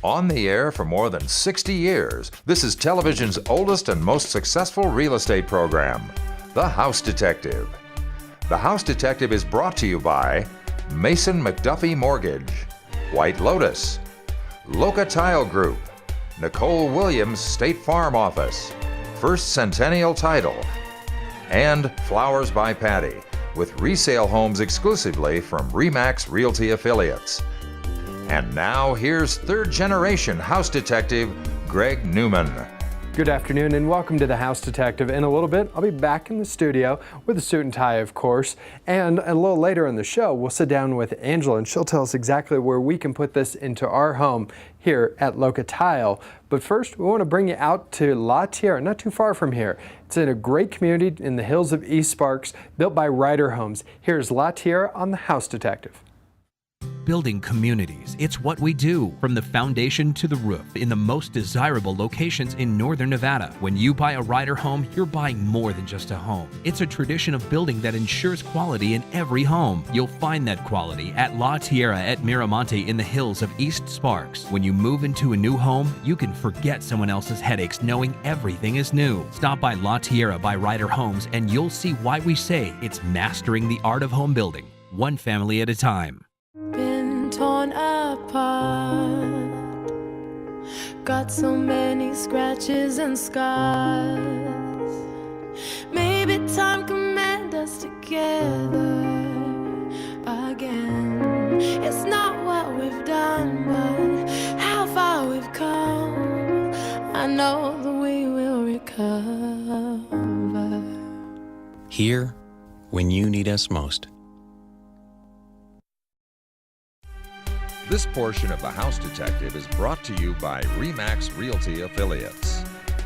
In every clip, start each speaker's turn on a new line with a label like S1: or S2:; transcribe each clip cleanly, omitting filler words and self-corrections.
S1: On the air for more than 60 years, this is television's oldest and most successful real estate program, The House Detective. The House Detective is brought to you by Mason McDuffie Mortgage, White Lotus, Loca Tile Group, Nicole Williams State Farm Office, First Centennial Title, and Flowers by Patty, with resale homes exclusively from RE/MAX Realty affiliates. And now here's third-generation House Detective Greg Newman.
S2: Good afternoon and welcome to the House Detective. In a little bit, I'll be back in the studio with a suit and tie, of course. And a little later in the show, we'll sit down with Angela and she'll tell us exactly where we can put this into our home here at Loca Tile. But first, we want to bring you out to La Tierra, not too far from here. It's in a great community in the hills of East Sparks, built by Ryder Homes. Here's La Tierra on the House Detective.
S3: Building communities. It's what we do, from the foundation to the roof, in the most desirable locations in northern Nevada. When you buy a Ryder home, you're buying more than just a home. It's a tradition of building that ensures quality in every home. You'll find that quality at La Tierra at Miramonte in the hills of East Sparks. When you move into a new home, you can forget someone else's headaches knowing everything is new. Stop by La Tierra by Ryder Homes and you'll see why we say it's mastering the art of home building, one family at a time.
S4: Torn apart, got so many scratches and scars. Maybe time can mend us together again. It's not what we've done, but how far we've come. I know that we will recover.
S5: Here when you need us most.
S1: This portion of The House Detective is brought to you by RE/MAX Realty affiliates.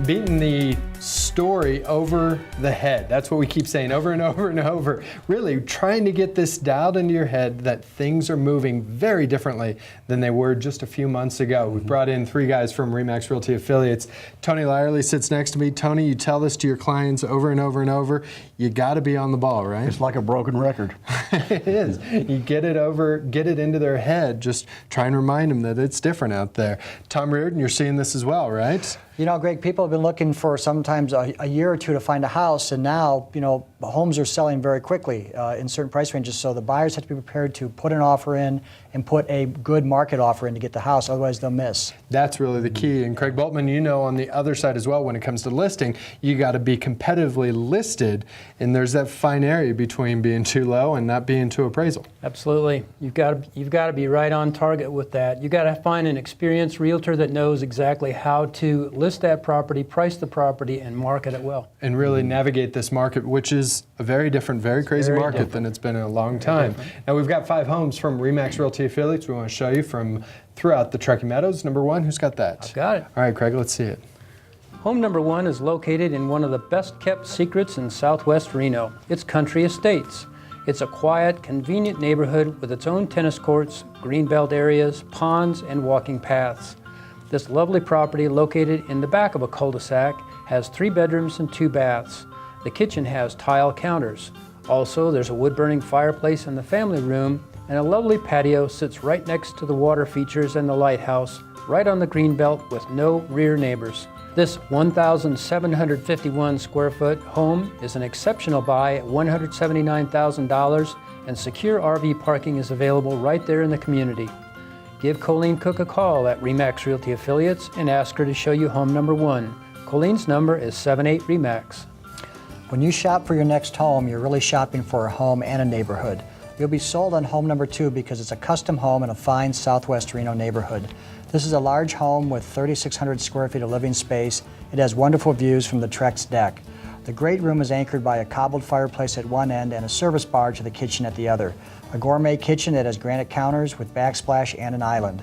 S2: Beating the story over the head. That's what we keep saying over and over and over. Really trying to get this dialed into your head that things are moving very differently than they were just a few months ago. We've brought in three guys from RE/MAX Realty affiliates. Tony Lyerly sits next to me. Tony, you tell this to your clients over and over and over. You got to be on the ball, right?
S6: It's like a broken record.
S2: It is. You get it into their head. Just try and remind them that it's different out there. Tom Reardon, you're seeing this as well, right?
S7: You know, Greg, people have been looking for sometimes a year or two to find a house, and now, you know, homes are selling very quickly in certain price ranges, so the buyers have to be prepared to put an offer in and put a good market offer in to get the house, otherwise they'll miss.
S2: That's really the key. And Craig Boltman, you know, on the other side as well, when it comes to listing, you got to be competitively listed, and there's that fine area between being too low and not being too appraisal.
S8: Absolutely. You've got to be right on target with that. You've got to find an experienced realtor that knows exactly how to list that property, price the property, and market it well. And
S2: really navigate this market, which is a very different, very crazy market than it's been in a long time. Now we've got 5 homes from RE/MAX Realty affiliates we want to show you from throughout the Truckee Meadows. Number 1, who's got that?
S8: I've got it.
S2: All right, Craig, let's see it.
S8: Home number 1 is located in one of the best kept secrets in Southwest Reno. It's Country Estates. It's a quiet, convenient neighborhood with its own tennis courts, greenbelt areas, ponds, and walking paths. This lovely property, located in the back of a cul-de-sac, has 3 bedrooms and 2 baths. The kitchen has tile counters. Also, there's a wood-burning fireplace in the family room, and a lovely patio sits right next to the water features and the lighthouse, right on the greenbelt with no rear neighbors. This 1,751 square foot home is an exceptional buy at $179,000, and secure RV parking is available right there in the community. Give Colleen Cook a call at RE/MAX Realty Affiliates and ask her to show you home number 1. Colleen's number is 78-RE/MAX.
S7: When you shop for your next home, you're really shopping for a home and a neighborhood. You'll be sold on home number 2 because it's a custom home in a fine Southwest Reno neighborhood. This is a large home with 3,600 square feet of living space. It has wonderful views from the Trex deck. The great room is anchored by a cobbled fireplace at one end and a service bar to the kitchen at the other. A gourmet kitchen that has granite counters with backsplash and an island.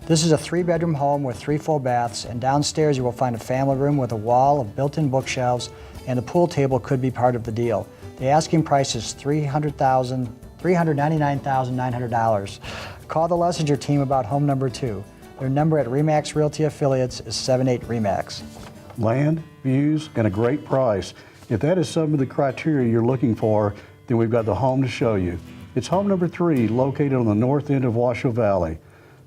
S7: This is a 3-bedroom home with 3 full baths, and downstairs you will find a family room with a wall of built-in bookshelves, and a pool table could be part of the deal. The asking price is $399,900. Call the Lessinger team about home number 2. Their number at RE/MAX Realty Affiliates is 78-RE/MAX.
S6: Land, views, and a great price. If that is some of the criteria you're looking for, then we've got the home to show you. It's home number 3, located on the north end of Washoe Valley.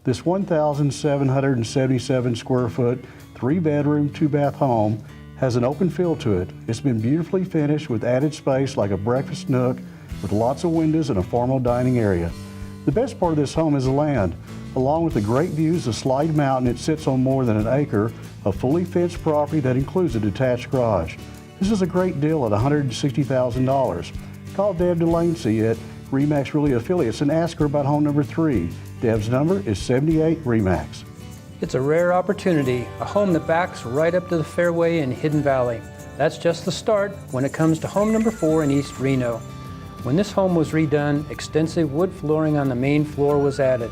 S6: This 1,777 square foot, 3-bedroom, 2-bath home has an open feel to it. It's been beautifully finished with added space like a breakfast nook with lots of windows and a formal dining area. The best part of this home is the land. Along with the great views of Slide Mountain, it sits on more than an acre of fully fenced property that includes a detached garage. This is a great deal at $160,000. Call Deb Delancey at RE/MAX Realty Affiliates and ask her about home number 3. Deb's number is 78 RE/MAX.
S8: It's a rare opportunity, a home that backs right up to the fairway in Hidden Valley. That's just the start when it comes to home number 4 in East Reno. When this home was redone, extensive wood flooring on the main floor was added.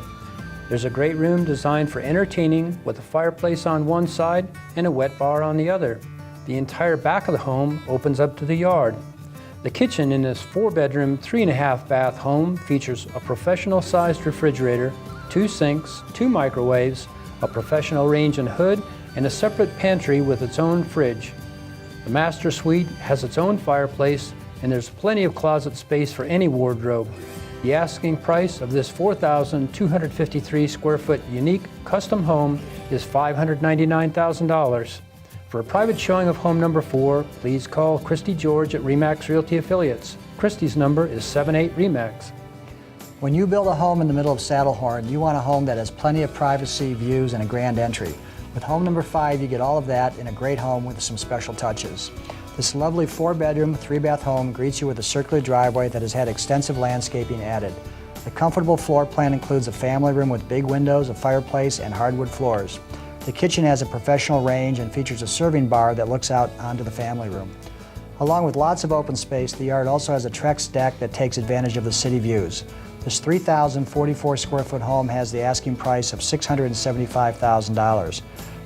S8: There's a great room designed for entertaining with a fireplace on one side and a wet bar on the other. The entire back of the home opens up to the yard. The kitchen in this 4-bedroom, 3.5-bath home features a professional-sized refrigerator, 2 sinks, 2 microwaves, a professional range and hood, and a separate pantry with its own fridge. The master suite has its own fireplace, and there's plenty of closet space for any wardrobe. The asking price of this 4,253 square foot unique custom home is $599,000. For a private showing of home number 4, please call Christy George at RE/MAX Realty Affiliates. Christy's number is 78 RE/MAX.
S7: When you build a home in the middle of Saddlehorn, you want a home that has plenty of privacy, views, and a grand entry. With home number 5, you get all of that in a great home with some special touches. This lovely 4-bedroom, 3-bath home greets you with a circular driveway that has had extensive landscaping added. The comfortable floor plan includes a family room with big windows, a fireplace, and hardwood floors. The kitchen has a professional range and features a serving bar that looks out onto the family room. Along with lots of open space, the yard also has a Trex deck that takes advantage of the city views. This 3,044 square foot home has the asking price of $675,000.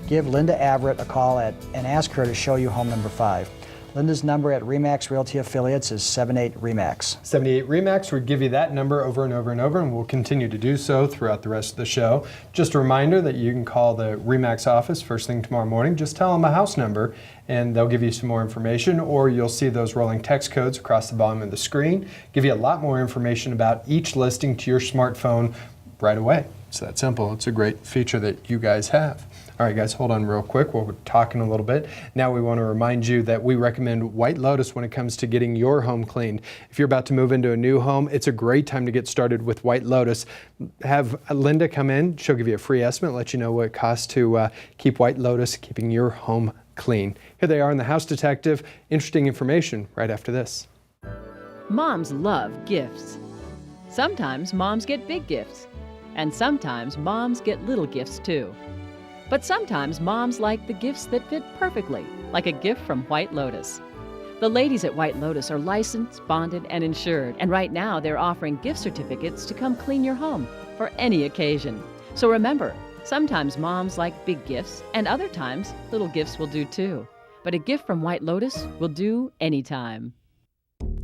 S7: Give Linda Averett a call and ask her to show you home number 5. Linda's number at RE/MAX Realty Affiliates is 78 RE/MAX.
S2: 78 RE/MAX would give you that number over and over and over, and we'll continue to do so throughout the rest of the show. Just a reminder that you can call the RE/MAX office first thing tomorrow morning. Just tell them a house number, and they'll give you some more information, or you'll see those rolling text codes across the bottom of the screen, give you a lot more information about each listing to your smartphone right away. It's that simple. It's a great feature that you guys have. All right, guys, hold on real quick while we're talking a little bit. Now we want to remind you that we recommend White Lotus when it comes to getting your home cleaned. If you're about to move into a new home, it's a great time to get started with White Lotus. Have Linda come in. She'll give you a free estimate, let you know what it costs to keep White Lotus keeping your home clean. Here they are in the House Detective. Interesting information right after this.
S9: Moms love gifts. Sometimes moms get big gifts, and sometimes moms get little gifts too. But sometimes moms like the gifts that fit perfectly, like a gift from White Lotus. The ladies at White Lotus are licensed, bonded, and insured, and right now they're offering gift certificates to come clean your home for any occasion. So remember, sometimes moms like big gifts, and other times little gifts will do too. But a gift from White Lotus will do anytime.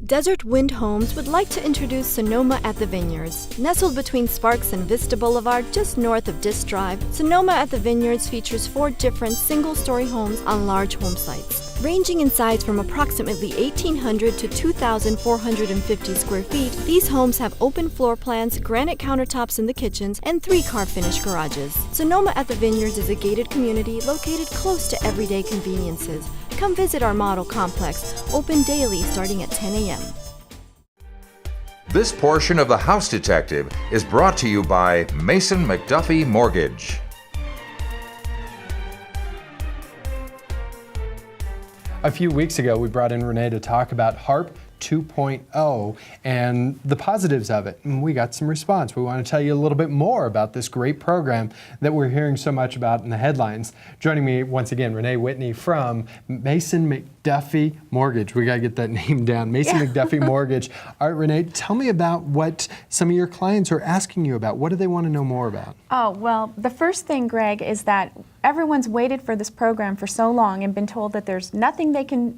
S10: Desert Wind Homes would like to introduce Sonoma at the Vineyards. Nestled between Sparks and Vista Boulevard, just north of Disk Drive, Sonoma at the Vineyards features 4 different single-story homes on large home sites. Ranging in size from approximately 1,800 to 2,450 square feet, these homes have open floor plans, granite countertops in the kitchens, and 3-car finished garages. Sonoma at the Vineyards is a gated community located close to everyday conveniences. Come visit our model complex, open daily starting at 10 a.m.
S1: This portion of The House Detective is brought to you by Mason McDuffie Mortgage.
S2: A few weeks ago, we brought in Renee to talk about HARP 2.0 and the positives of it, and we got some response. We want to tell you a little bit more about this great program that we're hearing so much about in the headlines. Joining me once again, Renee Whitney from Mason McDuffie Mortgage. We got to get that name down, Mason McDuffie Mortgage. All right, Renee, tell me about what some of your clients are asking you about. What do they want to know more about?
S11: Oh, well, the first thing, Greg, is that everyone's waited for this program for so long and been told that there's nothing that can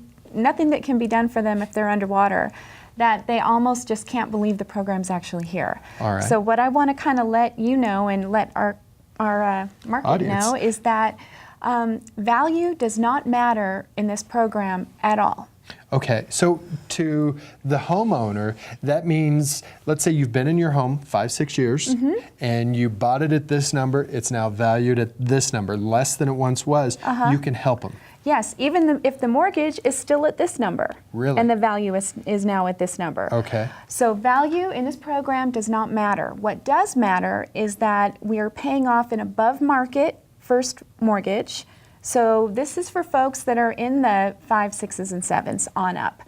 S11: be done for them if they're underwater, that they almost just can't believe the program's actually here.
S2: All right.
S11: So what I want to kind of let you know and let our market
S2: audience
S11: know is that value does not matter in this program at all.
S2: Okay, so to the homeowner, that means, let's say you've been in your home 5-6 years, and you bought it at this number, it's now valued at this number, less than it once was, you can help them.
S11: Yes, even if the mortgage is still at this number.
S2: Really?
S11: And the value is now at this number.
S2: Okay.
S11: So value in this program does not matter. What does matter is that we are paying off an above market first mortgage. So this is for folks that are in the 5s, 6s, and 7s on up.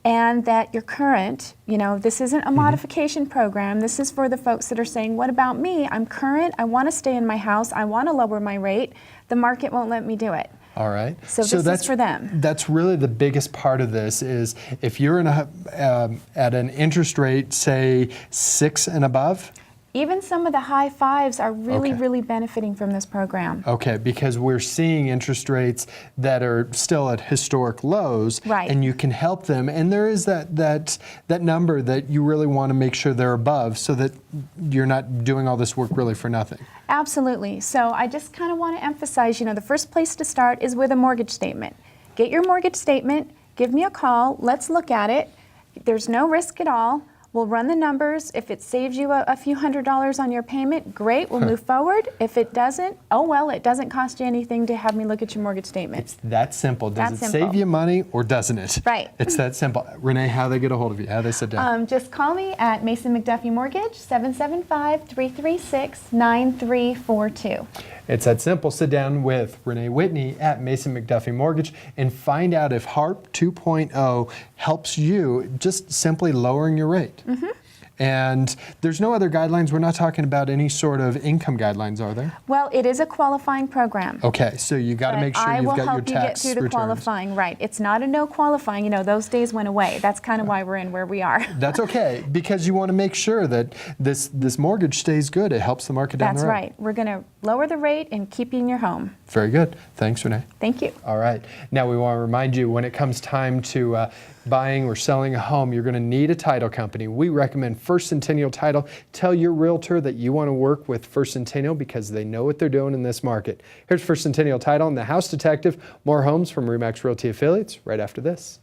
S11: And that you're current, you know, this isn't a modification program. This is for the folks that are saying, what about me? I'm current, I want to stay in my house, I want to lower my rate. The market won't let me do it.
S2: All right.
S11: So this is for them.
S2: That's really the biggest part of this is if you're in at an interest rate, say 6 and above.
S11: Even some of the high 5s are really benefiting from this program.
S2: Okay, because we're seeing interest rates that are still at historic lows,
S11: right.
S2: And you can help them. And there is that number that you really want to make sure they're above so that you're not doing all this work really for nothing.
S11: Absolutely. So I just kind of want to emphasize, you know, the first place to start is with a mortgage statement. Get your mortgage statement, give me a call, let's look at it. There's no risk at all. We'll run the numbers. If it saves you a few $100s on your payment, great, we'll move forward. If it doesn't, oh well, it doesn't cost you anything to have me look at your mortgage statement.
S2: It's that simple. Does
S11: That
S2: it
S11: simple.
S2: save you money or doesn't it?
S11: Right.
S2: It's that simple. Renee, how do they get a hold of you? How do they sit down?
S11: Just call me at Mason McDuffie Mortgage, 775-336-9342.
S2: It's that simple. Sit down with Renee Whitney at Mason McDuffie Mortgage and find out if HARP 2.0 helps you just simply lowering your rate. And there's no other guidelines. We're not talking about any sort of income guidelines, are there?
S11: Well, it is a qualifying program.
S2: Okay, so you got to make sure you've got your tax
S11: I will help you get through the
S2: returns.
S11: qualifying, right. It's not a no qualifying, you know, those days went away. That's kind of why we're in where we are.
S2: That's okay, because you want to make sure that this mortgage stays good. It helps the market down the road.
S11: That's right. We're going to lower the rate and keep you in your home.
S2: Very good. Thanks, Renee.
S11: Thank you.
S2: All right. Now we want to remind you when it comes time to buying or selling a home, you're going to need a title company. We recommend First Centennial Title. Tell your realtor that you want to work with First Centennial because they know what they're doing in this market. Here's First Centennial Title and the House Detective. More homes from RE/MAX Realty Affiliates right after this.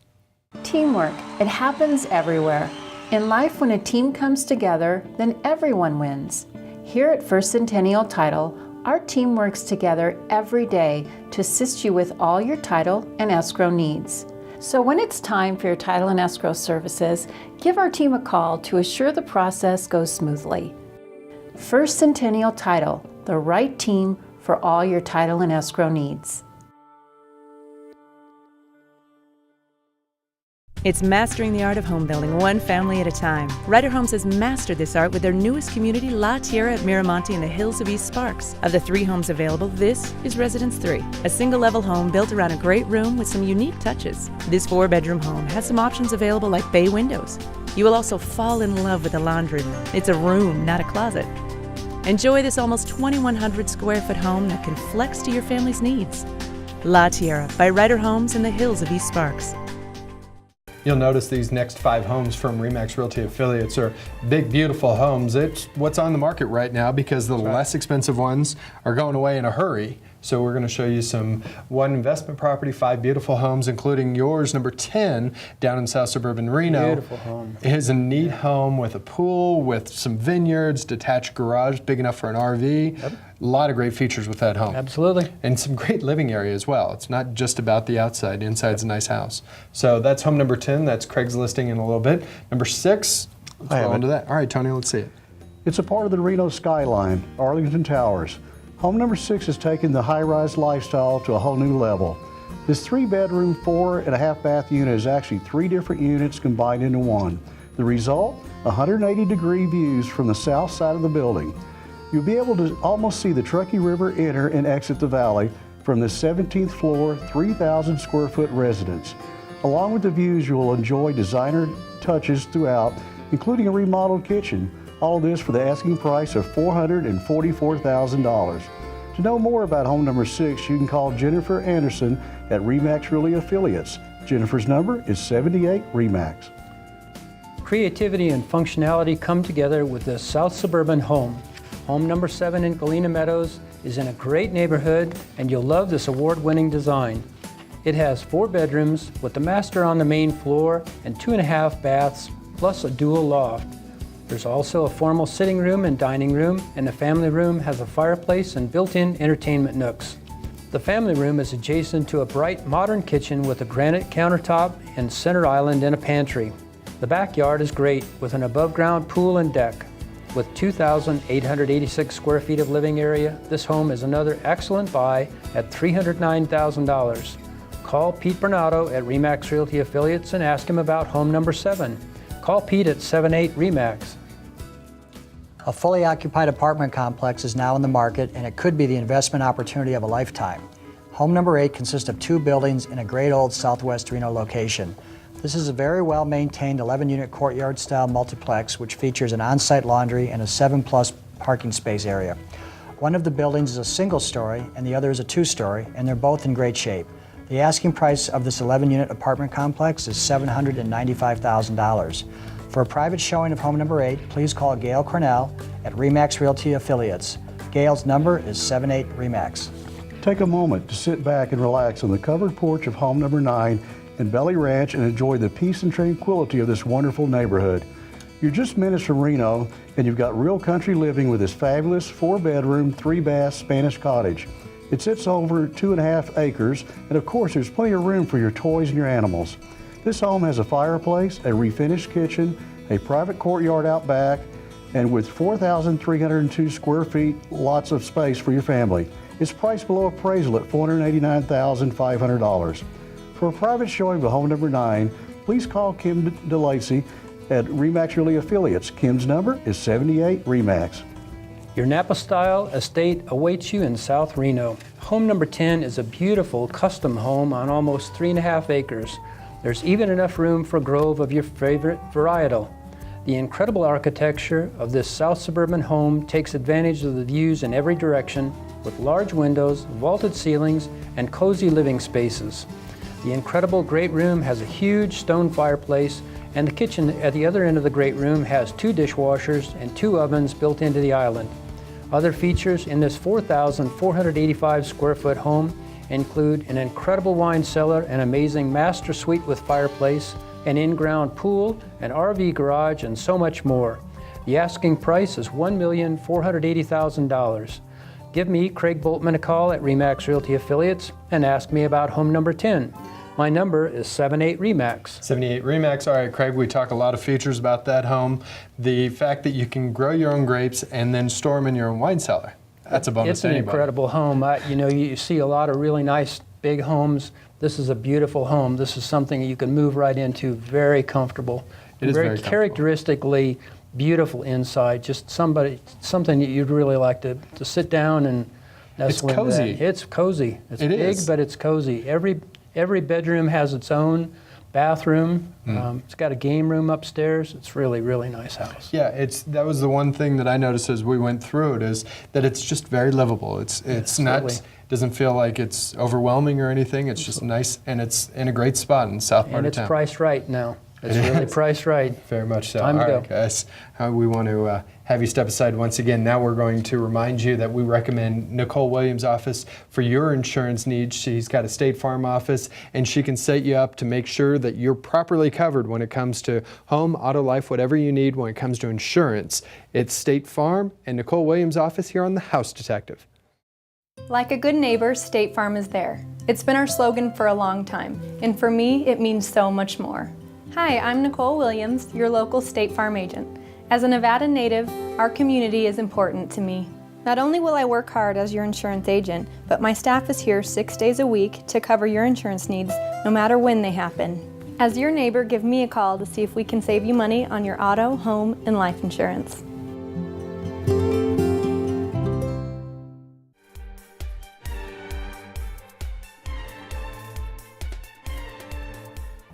S12: Teamwork. It happens everywhere. In life, when a team comes together, then everyone wins. Here at First Centennial Title, our team works together every day to assist you with all your title and escrow needs. So when it's time for your title and escrow services, give our team a call to assure the process goes smoothly. First Centennial Title, the right team for all your title and escrow needs.
S13: It's mastering the art of home building one family at a time. Ryder Homes has mastered this art with their newest community, La Tierra at Miramonte in the hills of East Sparks. Of the 3 homes available, this is Residence 3, a single-level home built around a great room with some unique touches. This 4-bedroom home has some options available like bay windows. You will also fall in love with the laundry room. It's a room, not a closet. Enjoy this almost 2,100 square foot home that can flex to your family's needs. La Tierra by Ryder Homes in the hills of East Sparks.
S2: You'll notice these next 5 homes from RE/MAX Realty Affiliates are big, beautiful homes. It's what's on the market right now because the less expensive ones are going away in a hurry. So we're going to show you one investment property, 5 beautiful homes, including yours, number 10, down in South Suburban Reno.
S8: Beautiful home.
S2: It is a neat home with a pool, with some vineyards, detached garage, big enough for an RV. Yep. A lot of great features with that home.
S8: Absolutely.
S2: And some great living area as well. It's not just about the outside. Inside's a nice house. So that's home number 10. That's Craig's listing in a little bit. Number 6, let's go on to that. All right, Tony, let's see it.
S6: It's a part of the Reno skyline, Arlington Towers. Home number 6 has taken the high-rise lifestyle to a whole new level. This 3-bedroom, 4.5-bath unit is actually 3 different units combined into one. The result, 180-degree views from the south side of the building. You'll be able to almost see the Truckee River enter and exit the valley from the 17th floor, 3,000 square foot residence. Along with the views, you will enjoy designer touches throughout, including a remodeled kitchen. All of this for the asking price of $444,000. To know more about home number 6, you can call Jennifer Anderson at RE/MAX Realty Affiliates. Jennifer's number is 78 RE/MAX.
S8: Creativity and functionality come together with this South Suburban home. Home number 7 in Galena Meadows is in a great neighborhood, and you'll love this award-winning design. It has 4 bedrooms with the master on the main floor and 2.5 baths plus a dual loft. There's also a formal sitting room and dining room, and the family room has a fireplace and built-in entertainment nooks. The family room is adjacent to a bright modern kitchen with a granite countertop and center island and a pantry. The backyard is great with an above-ground pool and deck. With 2,886 square feet of living area, this home is another excellent buy at $309,000. Call Pete Bernardo at RE/MAX Realty Affiliates and ask him about home number 7. Call Pete at 78-RE/MAX.
S7: A fully occupied apartment complex is now in the market, and it could be the investment opportunity of a lifetime. Home number 8 consists of 2 buildings in a great old Southwest Reno location. This is a very well-maintained 11-unit courtyard-style multiplex which features an on-site laundry and a 7+ parking space area. One of the buildings is a single-story and the other is a 2-story, and they're both in great shape. The asking price of this 11-unit apartment complex is $795,000. For a private showing of home number 8, please call Gail Cornell at RE/MAX Realty Affiliates. Gail's number is 78-RE/MAX.
S6: Take a moment to sit back and relax on the covered porch of home number 9 in Belly Ranch and enjoy the peace and tranquility of this wonderful neighborhood. You're just minutes from Reno, and you've got real country living with this fabulous 4-bedroom, 3-bath Spanish cottage. It sits over 2.5 acres, and of course there's plenty of room for your toys and your animals. This home has a fireplace, a refinished kitchen, a private courtyard out back, and with 4,302 square feet, lots of space for your family. It's priced below appraisal at $489,500. For a private showing of home number 9, please call Kim DeLacy at RE/MAX Realty Affiliates. Kim's number is 78-RE/MAX.
S8: Your Napa-style estate awaits you in South Reno. Home number 10 is a beautiful custom home on almost 3.5 acres. There's even enough room for a grove of your favorite varietal. The incredible architecture of this south suburban home takes advantage of the views in every direction with large windows, vaulted ceilings, and cozy living spaces. The incredible great room has a huge stone fireplace, and the kitchen at the other end of the great room has 2 dishwashers and 2 ovens built into the island. Other features in this 4,485 square foot home include an incredible wine cellar, an amazing master suite with fireplace, an in-ground pool, an RV garage, and so much more. The asking price is $1,480,000. Give me, Craig Boltman, a call at RE/MAX Realty Affiliates and ask me about home number 10. My number is 78-RE/MAX.
S2: 78-RE/MAX. All right, Craig, we talk a lot of features about that home. The fact that you can grow your own grapes and then store them in your own wine cellar. That's a bonus
S8: It's
S2: to
S8: an
S2: anybody.
S8: incredible home. You see a lot of really nice big homes. This is a beautiful home. This is something you can move right into, very comfortable.
S2: It is very comfortable.
S8: Characteristically beautiful inside, just something that you'd really like to sit down and nestle into.
S2: It's cozy.
S8: It's cozy. It's
S2: It
S8: big,
S2: is.
S8: but it's cozy. Every bedroom has its own bathroom. It's got a game room upstairs. It's really, really nice house.
S2: Yeah, that was the one thing that I noticed as we went through it, is that it's just very livable. It's not,
S8: Absolutely.
S2: doesn't feel like it's overwhelming or anything. It's just nice, and it's in a great spot in south part
S8: And
S2: of
S8: it's
S2: town.
S8: priced right now. It's
S2: It
S8: really
S2: is.
S8: priced right.
S2: Very much so.
S8: Time to
S2: All
S8: go.
S2: right, guys. We want to have you step aside once again. Now we're going to remind you that we recommend Nicole Williams' office for your insurance needs. She's got a State Farm office, and she can set you up to make sure that you're properly covered when it comes to home, auto, life, whatever you need when it comes to insurance. It's State Farm and Nicole Williams' office here on The House Detective.
S14: Like a good neighbor, State Farm is there. It's been our slogan for a long time, and for me, it means so much more. Hi, I'm Nicole Williams, your local State Farm agent. As a Nevada native, our community is important to me. Not only will I work hard as your insurance agent, but my staff is here 6 days a week to cover your insurance needs, no matter when they happen. As your neighbor, give me a call to see if we can save you money on your auto, home, and life insurance.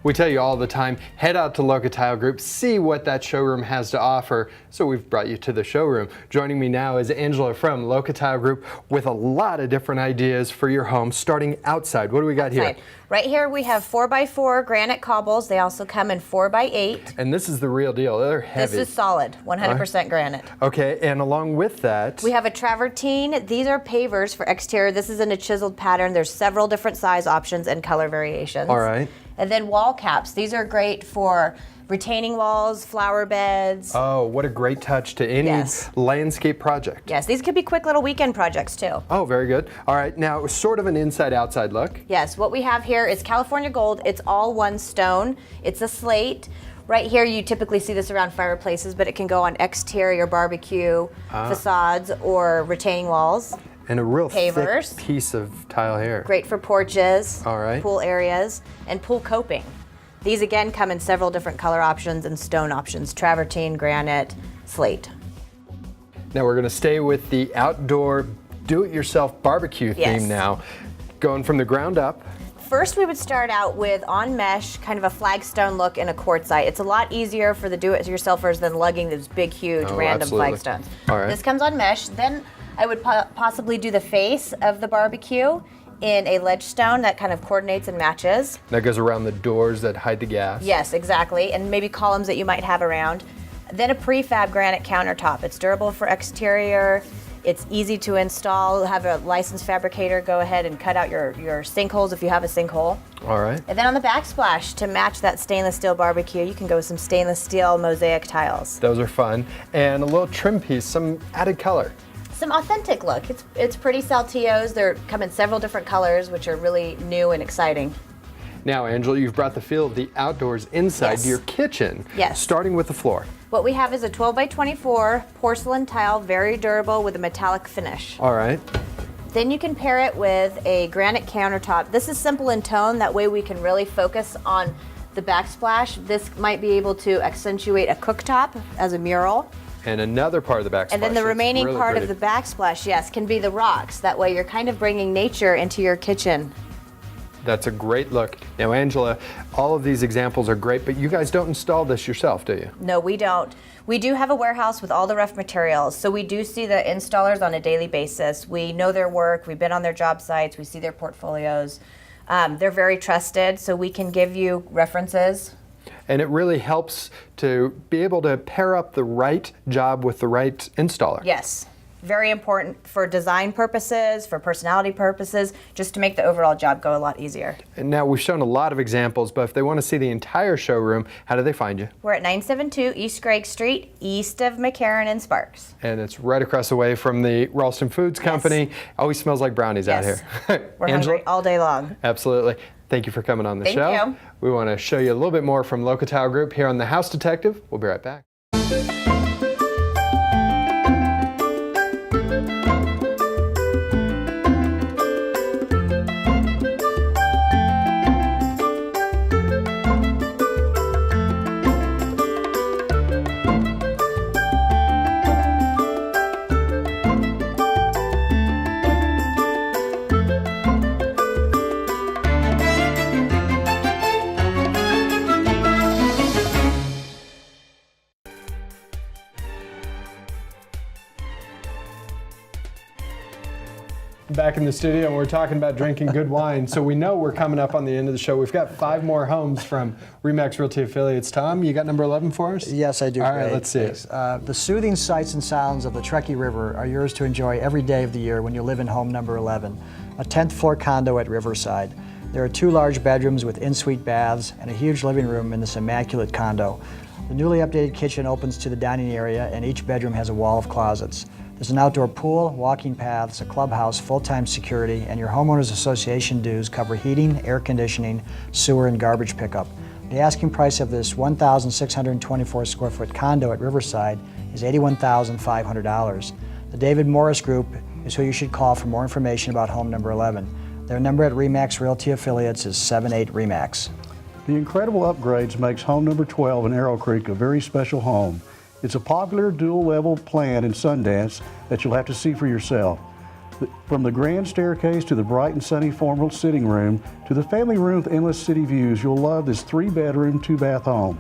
S2: We tell you all the time, head out to Loca Tile Group, see what that showroom has to offer. So we've brought you to the showroom. Joining me now is Angela from Loca Tile Group with a lot of different ideas for your home, starting outside. What do we got here?
S15: Right here we have 4x4 granite cobbles. They also come in 4x8.
S2: And this is the real deal. They're heavy.
S15: This is solid, 100% granite.
S2: Okay, and along with that,
S15: we have a travertine. These are pavers for exterior. This is in a chiseled pattern. There's several different size options and color variations.
S2: All right.
S15: And then wall caps. These are great for retaining walls, flower beds.
S2: Oh, what a great touch to any landscape project.
S15: Yes, these could be quick little weekend projects too.
S2: Oh, very good. All right, now sort of an inside-outside look.
S15: Yes, what we have here is California Gold. It's all one stone. It's a slate. Right here, you typically see this around fireplaces, but it can go on exterior barbecue facades or retaining walls.
S2: And a real
S15: pavers.
S2: Thick piece of tile here.
S15: Great for porches,
S2: all right,
S15: pool areas, and pool coping. These again come in several different color options and stone options, travertine, granite, slate.
S2: Now we're gonna stay with the outdoor do-it-yourself barbecue theme now. Going from the ground up.
S15: First we would start out with on mesh, kind of a flagstone look in a quartzite. It's a lot easier for the do-it-yourselfers than lugging those big, huge, random flagstones.
S2: All right.
S15: This comes on mesh. Then I would possibly do the face of the barbecue in a ledge stone that kind of coordinates and matches.
S2: That goes around the doors that hide the gas.
S15: Yes, exactly, and maybe columns that you might have around. Then a prefab granite countertop. It's durable for exterior. It's easy to install. Have a licensed fabricator go ahead and cut out your sinkholes if you have a sinkhole.
S2: All right.
S15: And then on the backsplash, to match that stainless steel barbecue, you can go with some stainless steel mosaic tiles.
S2: Those are fun. And a little trim piece, some added color.
S15: Some authentic look. It's pretty saltillos. They come in several different colors, which are really new and exciting.
S2: Now, Angela, you've brought the feel of the outdoors inside to your kitchen.
S15: Yes.
S2: Starting with the floor.
S15: What we have is a 12x24 porcelain tile, very durable with a metallic finish.
S2: All right.
S15: Then you can pair it with a granite countertop. This is simple in tone. That way we can really focus on the backsplash. This might be able to accentuate a cooktop as a mural.
S2: And another part of the backsplash.
S15: And then the remaining
S2: really
S15: part
S2: pretty.
S15: of the backsplash, yes, can be the rocks. That way you're kind of bringing nature into your kitchen.
S2: That's a great look. Now, Angela, all of these examples are great, but you guys don't install this yourself, do you?
S15: No, we don't. We do have a warehouse with all the rough materials, so we do see the installers on a daily basis. We know their work, we've been on their job sites, we see their portfolios. They're very trusted, so we can give you references.
S2: And it really helps to be able to pair up the right job with the right installer.
S15: Yes. Very important for design purposes, for personality purposes, just to make the overall job go a lot easier.
S2: And now we've shown a lot of examples, but if they want to see the entire showroom, how do they find you?
S15: We're at 972 East Gregg Street, east of McCarran and Sparks.
S2: And it's right across the way from the Ralston Foods Company. Always smells like brownies out here.
S15: We're
S2: Angela?
S15: hungry all day long.
S2: Absolutely. Thank you for coming on the
S15: Thank
S2: show.
S15: you.
S2: We want to show you a little bit more from Locatile Group here on The House Detective. We'll be right back. Back in the studio, and we're talking about drinking good wine. So we know we're coming up on the end of the show. We've got 5 more homes from RE/MAX Realty Affiliates. Tom, you got number 11 for us?
S7: Yes, I do.
S2: All right, let's see it.
S7: The soothing sights and sounds of the Truckee River are yours to enjoy every day of the year when you live in home number 11, a 10th floor condo at Riverside. There are 2 large bedrooms with in-suite baths and a huge living room in this immaculate condo. The newly updated kitchen opens to the dining area, and each bedroom has a wall of closets. There's an outdoor pool, walking paths, a clubhouse, full-time security, and your homeowners association dues cover heating, air conditioning, sewer, and garbage pickup. The asking price of this 1,624 square foot condo at Riverside is $81,500. The David Morris Group is who you should call for more information about home number 11. Their number at RE/MAX Realty Affiliates is 78 RE/MAX.
S6: The incredible upgrades makes home number 12 in Arrow Creek a very special home. It's a popular dual-level plan in Sundance that you'll have to see for yourself. From the grand staircase to the bright and sunny formal sitting room to the family room with endless city views, you'll love this 3-bedroom, 2-bath home.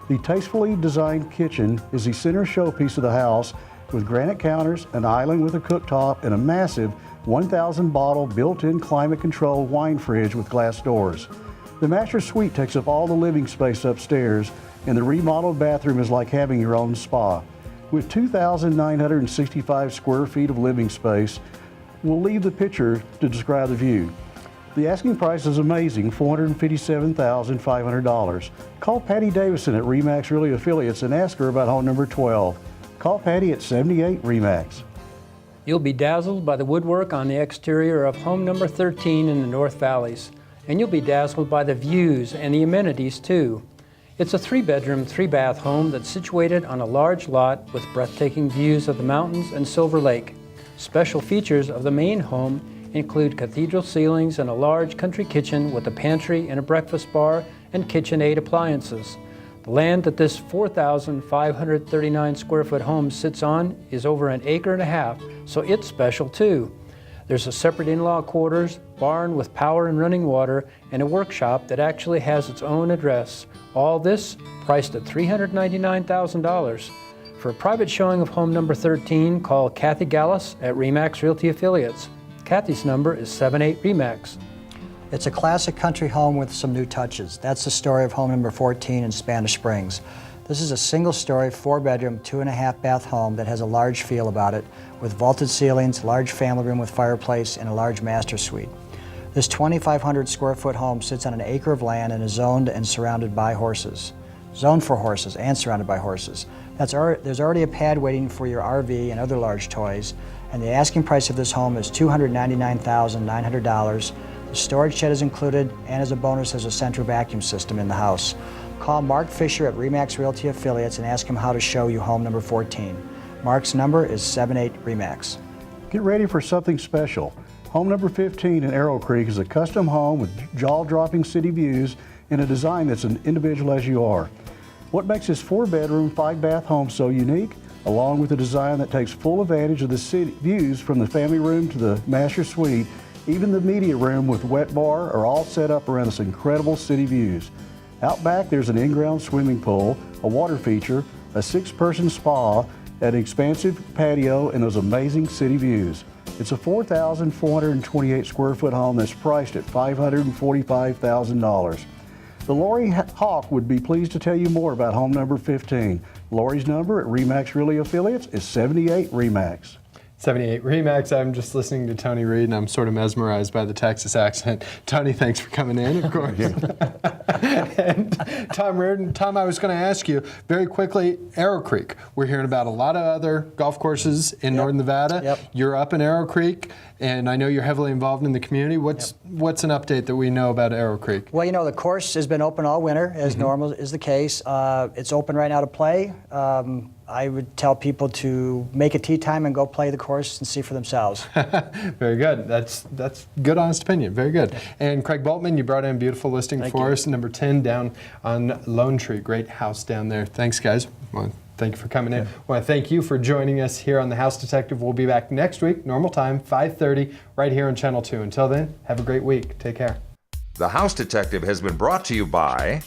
S6: The tastefully designed kitchen is the center showpiece of the house with granite counters, an island with a cooktop, and a massive 1,000 bottle built-in climate-controlled wine fridge with glass doors. The master suite takes up all the living space upstairs, and the remodeled bathroom is like having your own spa. With 2,965 square feet of living space, we'll leave the picture to describe the view. The asking price is amazing, $457,500. Call Patty Davison at RE/MAX Realty Affiliates and ask her about home number 12. Call Patty at 78 RE/MAX.
S8: You'll be dazzled by the woodwork on the exterior of home number 13 in the North Valleys, and you'll be dazzled by the views and the amenities too. It's a 3-bedroom, 3-bath home that's situated on a large lot with breathtaking views of the mountains and Silver Lake. Special features of the main home include cathedral ceilings and a large country kitchen with a pantry and a breakfast bar and KitchenAid appliances. The land that this 4,539 square foot home sits on is over 1.5 acres, so it's special too. There's a separate in-law quarters, barn with power and running water, and a workshop that actually has its own address. All this priced at $399,000. For a private showing of home number 13, call Kathy Gallus at RE/MAX Realty Affiliates. Kathy's number is 78 RE/MAX.
S7: It's a classic country home with some new touches. That's the story of home number 14 in Spanish Springs. This is a single-story, 4-bedroom, 2.5-bath home that has a large feel about it, with vaulted ceilings, large family room with fireplace, and a large master suite. This 2,500 square foot home sits on 1 acre of land and is zoned and surrounded by horses. Zoned for horses and surrounded by horses. There's already a pad waiting for your RV and other large toys, and the asking price of this home is $299,900. The storage shed is included, and as a bonus, there's a central vacuum system in the house. Call Mark Fisher at RE/MAX Realty Affiliates and ask him how to show you home number 14. Mark's number is 78 RE/MAX.
S6: Get ready for something special. Home number 15 in Arrow Creek is a custom home with jaw-dropping city views and a design that's an individual as you are. What makes this 4-bedroom, 5-bath home so unique? Along with a design that takes full advantage of the city views from the family room to the master suite, even the media room with wet bar are all set up around this incredible city views. Out back, there's an in-ground swimming pool, a water feature, a 6-person spa, an expansive patio, and those amazing city views. It's a 4,428 square foot home that's priced at $545,000. The Lori Hawk would be pleased to tell you more about home number 15. Lori's number at RE/MAX Realty Affiliates is 78 RE/MAX.
S2: 78 RE/MAX. I'm just listening to Tony Reed, and I'm sort of mesmerized by the Texas accent. Tony, thanks for coming in, of course. And Tom Reardon. Tom, I was going to ask you very quickly, Arrow Creek. We're hearing about a lot of other golf courses in northern Nevada. You're up in Arrow Creek, and I know you're heavily involved in the community. What's an update that we know about Arrow Creek?
S7: Well, you know, the course has been open all winter, as normal is the case. It's open right now to play. I would tell people to make a tee time and go play the course and see for themselves.
S2: Very good. That's good, honest opinion. Very good. And Craig Boltman, you brought in a beautiful listing for us, number 10 down on Lone Tree. Great house down there. Thanks, guys. Well, thank you for coming in. I want to thank you for joining us here on The House Detective. We'll be back next week, normal time, 5:30, right here on Channel 2. Until then, have a great week. Take care.
S1: The House Detective has been brought to you by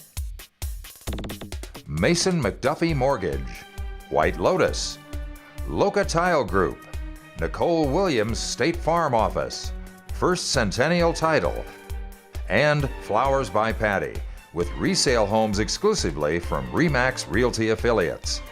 S1: Mason McDuffie Mortgage, White Lotus, Loca Tile Group, Nicole Williams State Farm Office, First Centennial Title, and Flowers by Patty, with resale homes exclusively from RE/MAX Realty Affiliates.